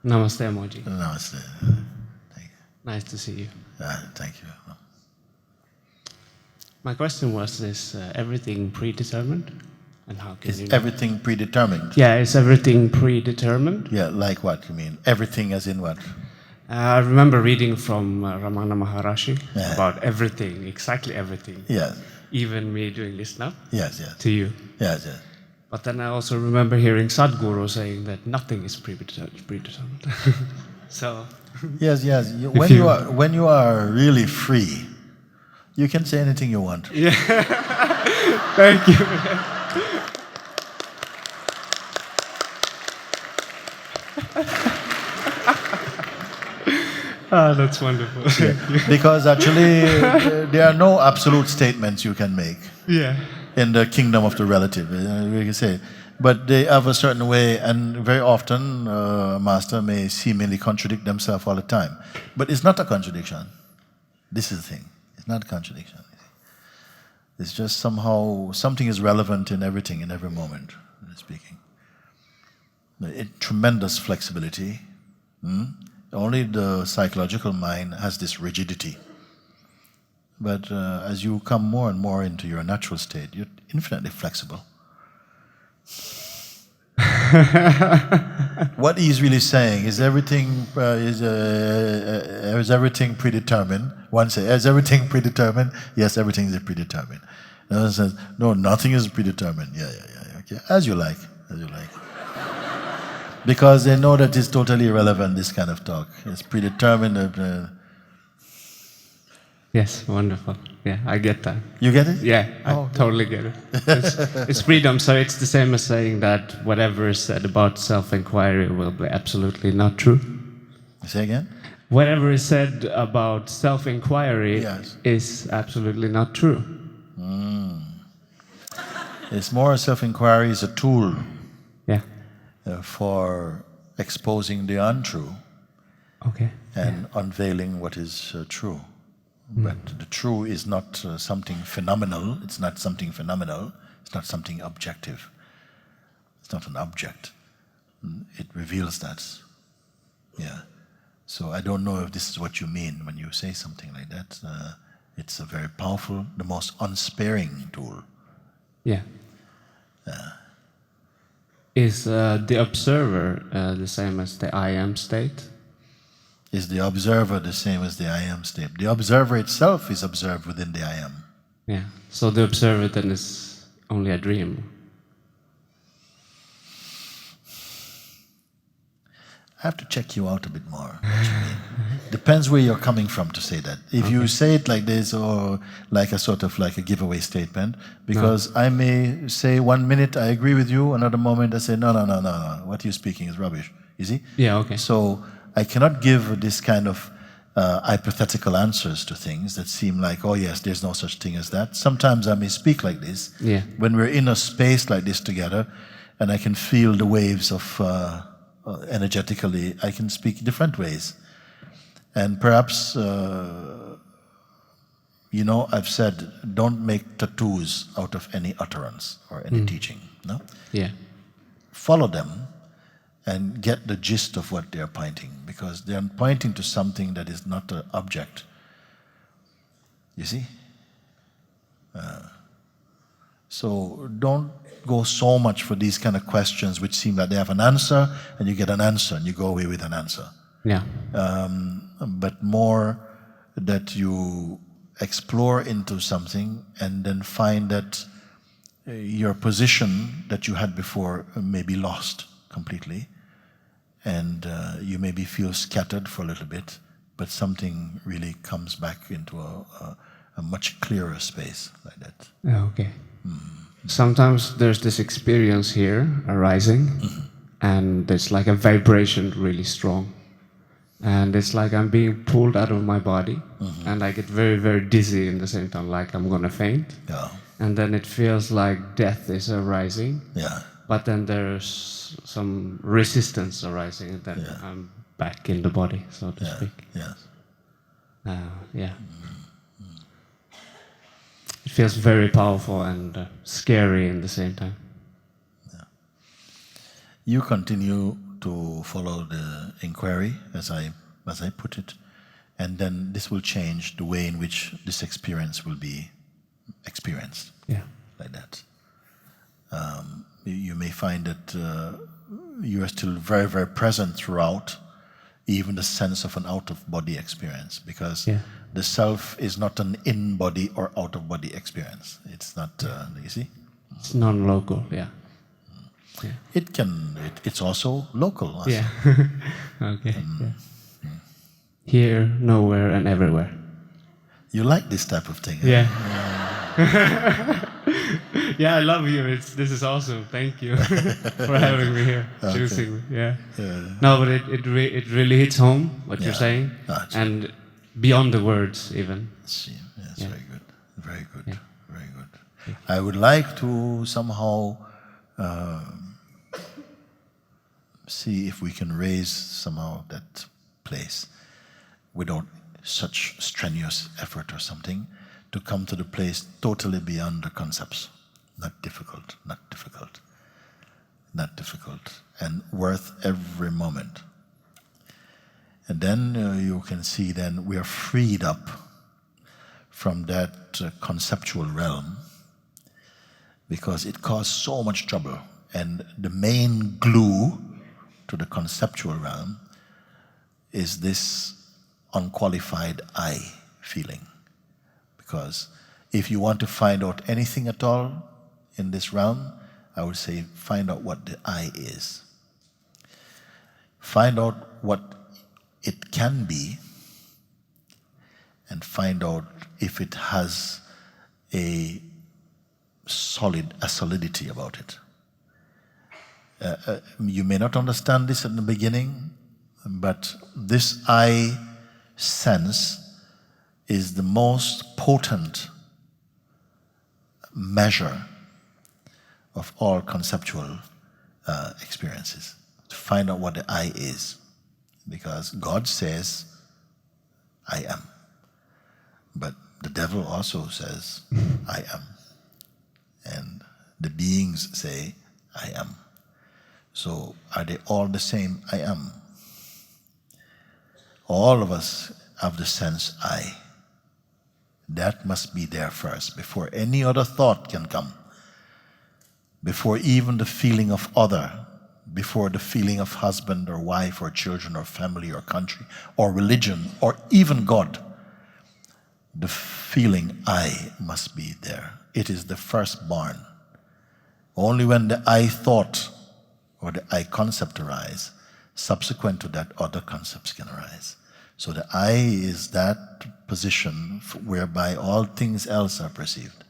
Namaste, Mooji. Namaste. Thank you. Nice to see you. Thank you. My question was, is everything predetermined? And how can Is you know? everything predetermined? Yeah, is everything predetermined? Yeah, like what you mean? Everything as in what? I remember reading from Ramana Maharishi Yeah. about everything, exactly everything. Yes. Even me doing this now Yes, yes. to you. Yes, yes. But then I also remember hearing Sadhguru saying that nothing is predetermined. So, Yes, yes. When you are really free, you can say anything you want. yeah. Thank you. Ah, that's wonderful. Yeah. Because actually, there are no absolute statements you can make Yeah. in the kingdom of the relative. We can say, but they have a certain way, and very often, master may seemingly contradict themselves all the time. But it's not a contradiction. This is the thing. It's not a contradiction. It's just somehow something is relevant in everything, in every moment. Speaking, tremendous flexibility. Only the psychological mind has this rigidity. But as you come more and more into your natural state, you're infinitely flexible. What he's really saying is everything is everything predetermined. One says, is everything predetermined? Yes, everything is predetermined. Another says, no, nothing is predetermined. Yeah. Okay, as you like. Because they know that it's totally irrelevant, this kind of talk. It's predetermined. Yes, wonderful. Yeah, I get that. You get it? Yeah, I Oh, totally get it. It's freedom, so it's the same as saying that whatever is said about self-inquiry will be absolutely not true. Say again? Whatever is said about self-inquiry Yes. is absolutely not true. It's more self-inquiry is a tool Yeah. for exposing the untrue Okay. and unveiling what is true. But the true is not something phenomenal. It's not something phenomenal. It's not something objective. It's not an object. It reveals that. Yeah. So I don't know if this is what you mean when you say something like that. It's a very powerful, the most unsparing tool. Yeah. Is the observer the same as the I am state? Is the observer the same as the I am state? The observer itself is observed within the I am. Yeah. So the observer then is only a dream. I have to check you out a bit more. What you mean. Depends where you're coming from to say that. If you say it like this, or like a sort of like a giveaway statement, because I may say 1 minute I agree with you, another moment I say no. What you're speaking is rubbish. You see? Yeah. Okay. So I cannot give this kind of hypothetical answers to things that seem like, oh yes, there's no such thing as that. Sometimes I may speak like this. Yeah. When we're in a space like this together, and I can feel the waves of energetically, I can speak different ways. And perhaps, I've said, don't make tattoos out of any utterance or any teaching. No? Yeah. Follow them and get the gist of what they're pointing, because they're pointing to something that is not an object. You see? So don't go so much for these kind of questions which seem like they have an answer, and you get an answer and you go away with an answer. Yeah. But more that you explore into something and then find that your position that you had before may be lost completely, and you maybe feel scattered for a little bit, but something really comes back into a much clearer space like that. Okay. Sometimes there's this experience here arising, and it's like a vibration really strong. And it's like I'm being pulled out of my body, and I get very, very dizzy in the same time, like I'm gonna faint. Yeah. And then it feels like death is arising, Yeah. but then there's some resistance arising, and then I'm back in the body, so to speak. Yes. Yeah. It feels very powerful and scary in the same time. You continue to follow the inquiry, as I put it, and then this will change the way in which this experience will be experienced. Yeah. Like that. You may find that you are still very, very present throughout, even the sense of an out-of-body experience, because the self is not an in-body or out-of-body experience. It's not, you see? It's non-local, yeah. It's also local. Also. Yeah. Okay. Yeah. Here, nowhere, and everywhere. You like this type of thing? Yeah. Yeah, I love you. This is awesome. Thank you for having me here, choosing me. Yeah. No, but it really hits home what you're saying, and beyond the words even. Yes, very good, very good, very good. I would like to somehow see if we can raise somehow that place without such strenuous effort or something, to come to the place totally beyond the concepts. Not difficult, not difficult, not difficult, and worth every moment. And then you can see then we are freed up from that conceptual realm, because it caused so much trouble. And the main glue to the conceptual realm is this unqualified I feeling. Because if you want to find out anything at all in this realm, I would say find out what the I is. Find out what it can be, and find out if it has a solidity about it. You may not understand this in the beginning, but this I sense is the most potent measure of all conceptual experiences, to find out what the I is. Because God says, I am. But the devil also says, I am. And the beings say, I am. So are they all the same I am? All of us have the sense I. That must be there first, before any other thought can come. Before even the feeling of other, before the feeling of husband or wife or children or family or country or religion or even God. The feeling I must be there. It is the firstborn. Only when the I thought or the I concept arise, subsequent to that other concepts can arise. So the I is that position whereby all things else are perceived.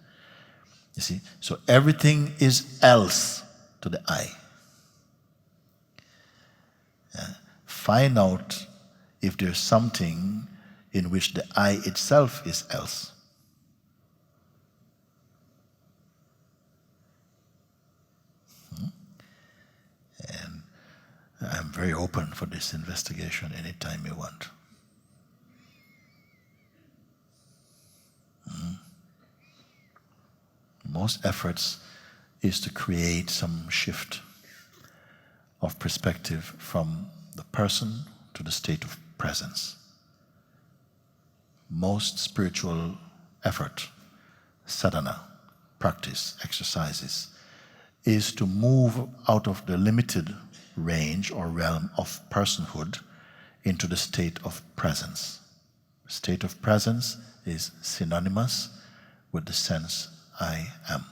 You see? So everything is else to the I. Find out if there's something in which the I itself is else. And I'm very open for this investigation anytime you want. Most efforts is to create some shift of perspective from the person to the state of presence. Most spiritual effort, sadhana, practice, exercises, is to move out of the limited range or realm of personhood into the state of presence. State of presence is synonymous with the sense I am.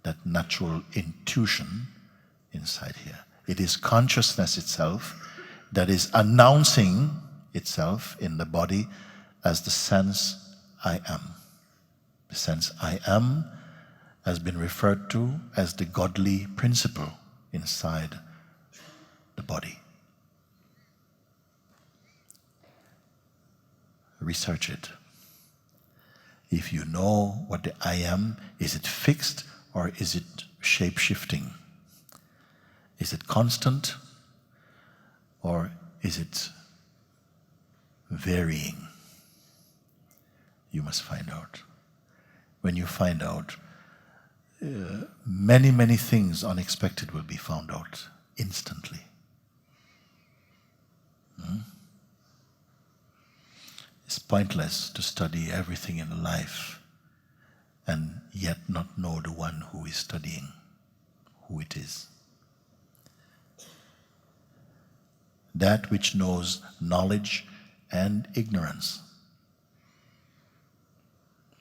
That natural intuition inside here. It is consciousness itself that is announcing itself in the body as the sense I am. The sense I am has been referred to as the godly principle inside the body. Research it. If you know what the I am, is it fixed or is it shape-shifting? Is it constant or is it varying? You must find out. When you find out, many, many things unexpected will be found out instantly. It's pointless to study everything in life and yet not know the one who is studying, who it is. That which knows knowledge and ignorance.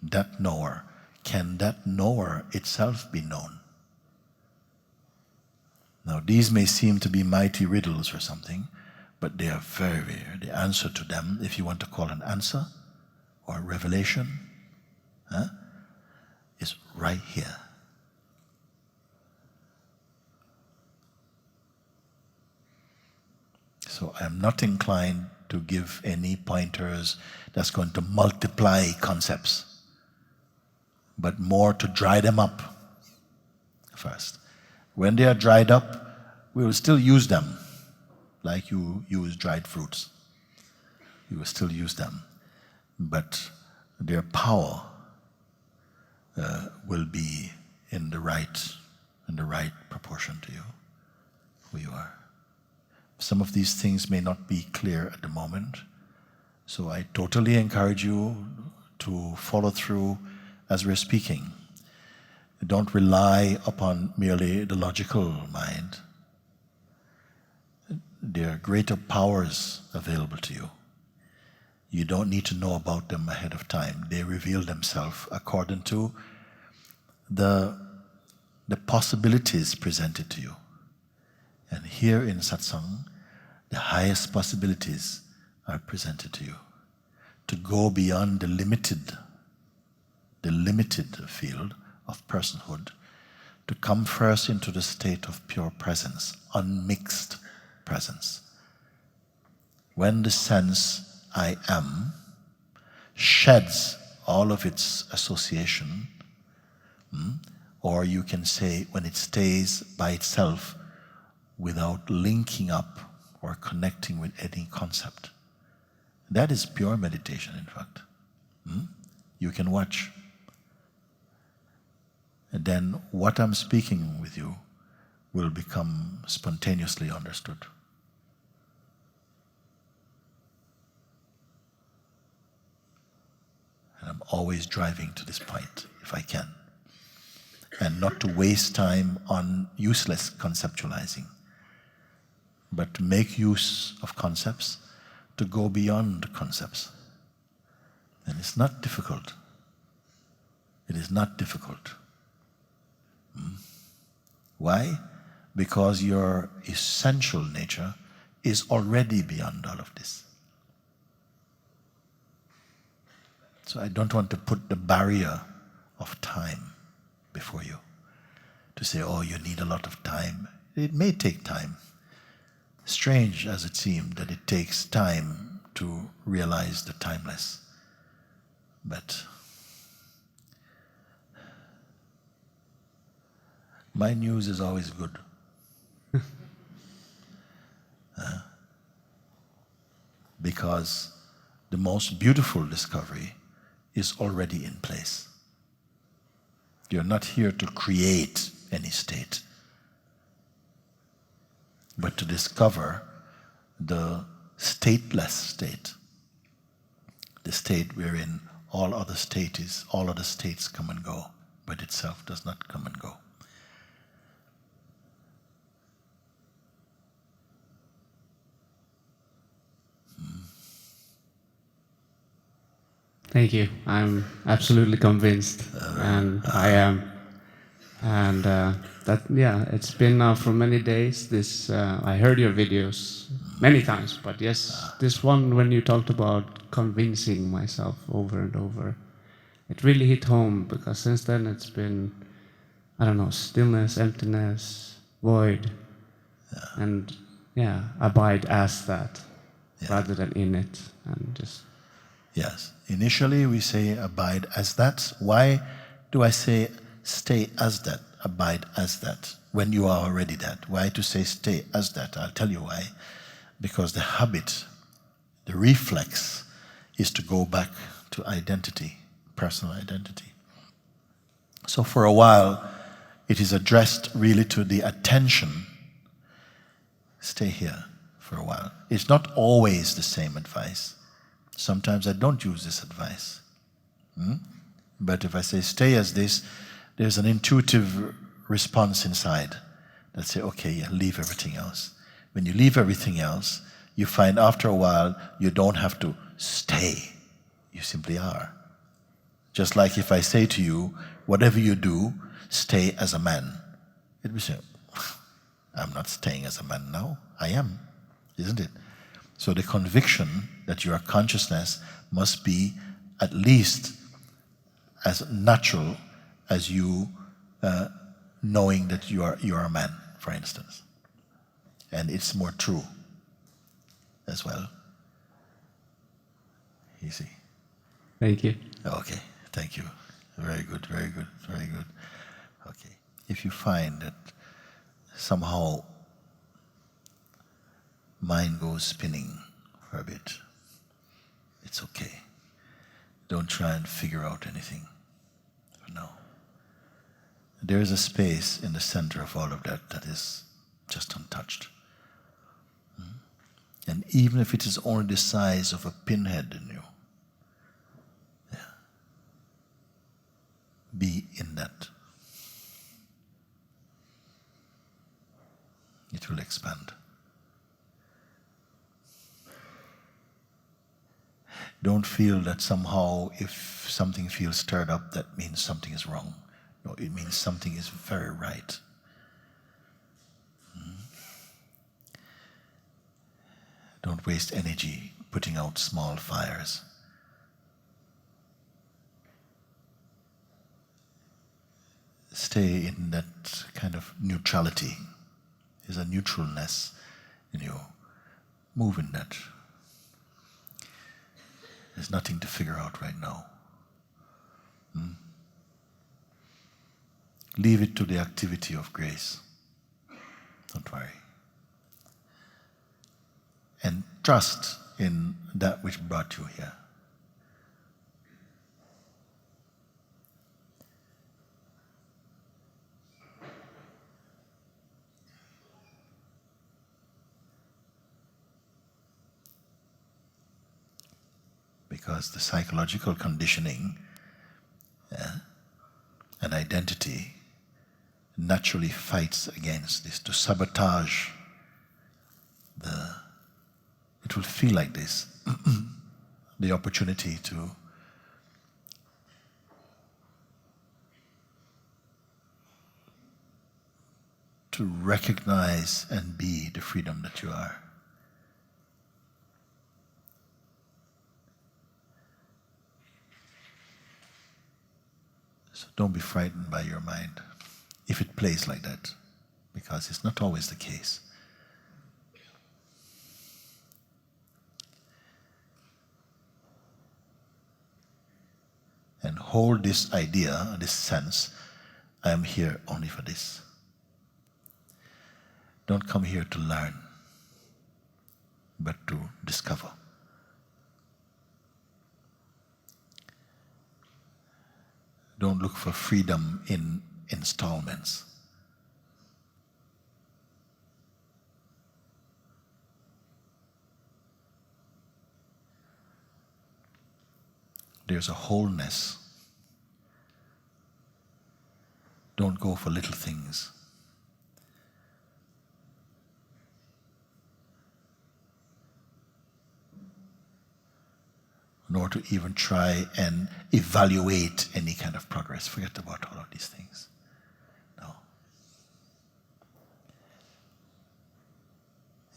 That knower, can that knower itself be known? Now these may seem to be mighty riddles or something, but they are very, very, the answer to them, if you want to call an answer or a revelation, is right here. So I'm not inclined to give any pointers that's going to multiply concepts, but more to dry them up first. When they are dried up, we will still use them, like you use dried fruits. You will still use them, but their power will be in the right proportion to you, who you are. Some of these things may not be clear at the moment, so I totally encourage you to follow through as we're speaking. Don't rely upon merely the logical mind. There are greater powers available to you. You don't need to know about them ahead of time. They reveal themselves according to the possibilities presented to you. And here in Satsang, the highest possibilities are presented to you. To go beyond the limited field of personhood, to come first into the state of pure presence, unmixed presence. When the sense I am sheds all of its association, or you can say when it stays by itself without linking up or connecting with any concept. That is pure meditation, in fact. You can watch. And then what I'm speaking with you will become spontaneously understood. And I'm always driving to this point, if I can. And not to waste time on useless conceptualizing, but to make use of concepts, to go beyond concepts. And it's not difficult. It is not difficult. Why? Because your essential nature is already beyond all of this. So I don't want to put the barrier of time before you, to say, oh, you need a lot of time. It may take time. Strange as it seems that it takes time to realize the timeless. But my news is always good. Because the most beautiful discovery is already in place. You're not here to create any state, but to discover the stateless state, the state wherein all other states come and go, but itself does not come and go. Thank you. I'm absolutely convinced, and I am. And it's been now for many days. I heard your videos many times, but yes, this one when you talked about convincing myself over and over, it really hit home, because since then it's been, I don't know, stillness, emptiness, void, and abide as that, rather than in it, and just. Yes. Initially we say abide as that. Why do I say stay as that, abide as that, when you are already that? Why to say stay as that? I'll tell you why. Because the habit, the reflex, is to go back to identity, personal identity. So for a while, it is addressed really to the attention. Stay here for a while. It's not always the same advice. Sometimes I don't use this advice. But if I say, stay as this, there's an intuitive response inside that say, okay, yeah, leave everything else. When you leave everything else, you find after a while you don't have to stay. You simply are. Just like if I say to you, whatever you do, stay as a man. It will say, I'm not staying as a man now. I am, isn't it? So the conviction that you are consciousness must be at least as natural as you knowing that you are a man, for instance. And it's more true as well. You see? Thank you. Okay, thank you. Very good, very good, very good. Okay. If you find that somehow mind goes spinning for a bit, it's okay. Don't try and figure out anything. No. There is a space in the center of all of that that is just untouched. And even if it is only the size of a pinhead in you, be in that. It will expand. Don't feel that somehow if something feels stirred up, that means something is wrong. No, it means something is very right. Don't waste energy putting out small fires. Stay in that kind of neutrality. There's a neutralness in you. Move in that. There's nothing to figure out right now. Leave it to the activity of grace. Don't worry. And trust in that which brought you here. Because the psychological conditioning and identity naturally fights against this, to sabotage it will feel like this, the opportunity to recognize and be the freedom that you are. So don't be frightened by your mind if it plays like that, because it's not always the case. And hold this idea, this sense, I am here only for this. Don't come here to learn, but to discover. Don't look for freedom in installments. There's a wholeness. Don't go for little things. Nor to even try and evaluate any kind of progress. Forget about all of these things. No.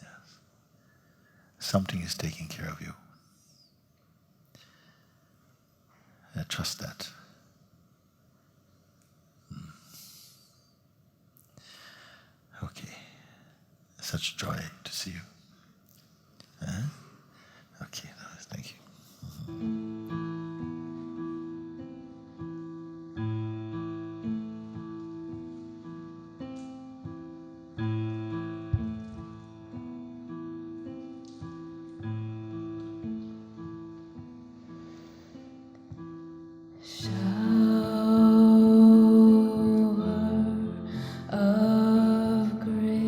Yes. Something is taking care of you. Trust that. Okay. Such joy to see you. Okay, thank you. Of grace.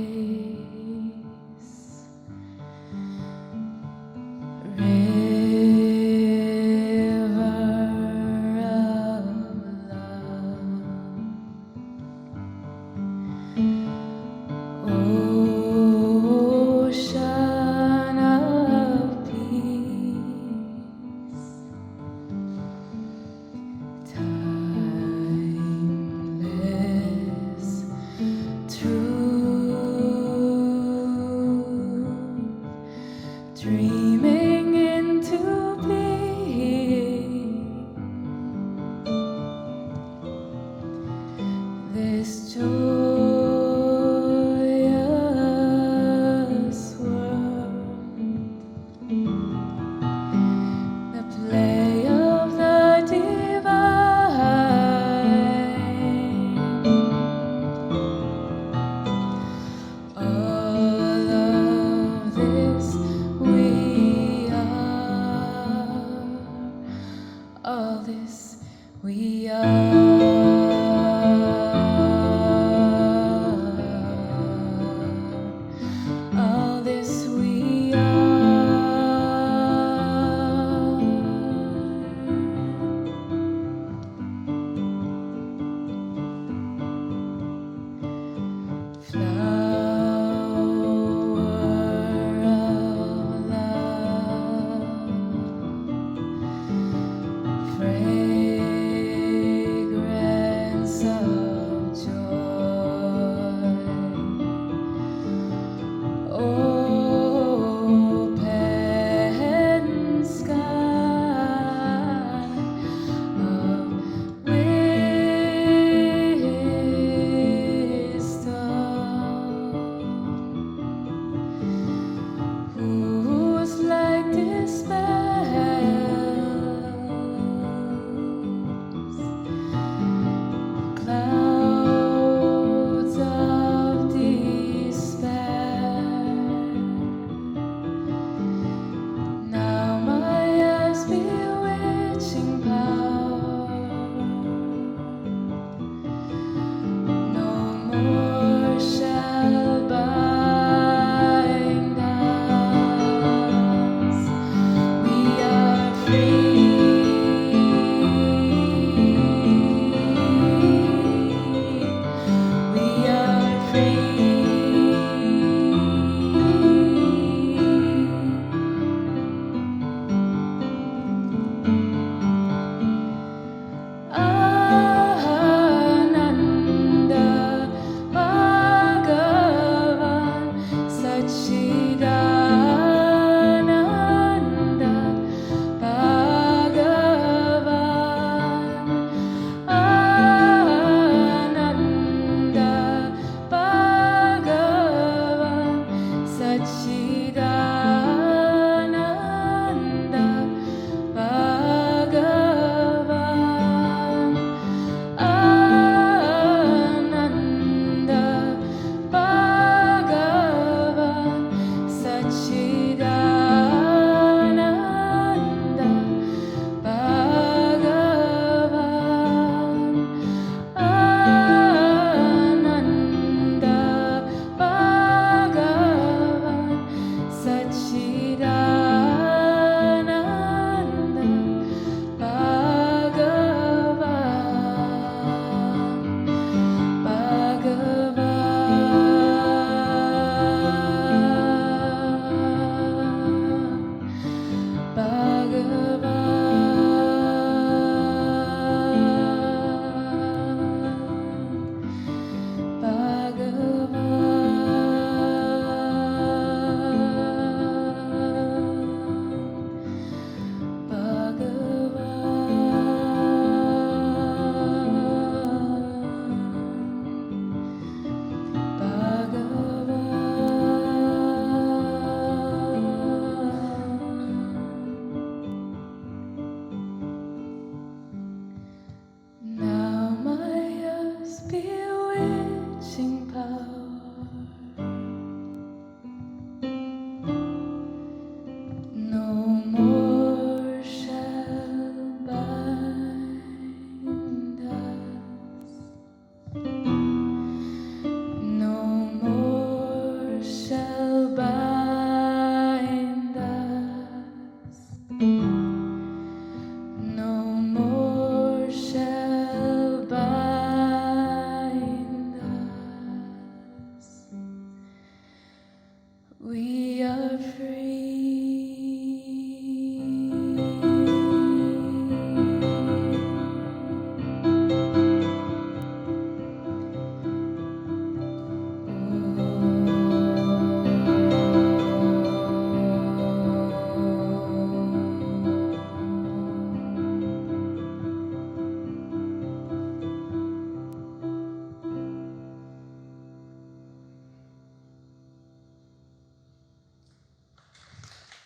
dreaming into being. This joyous world, the play of the divine. All of this we are. All this we are.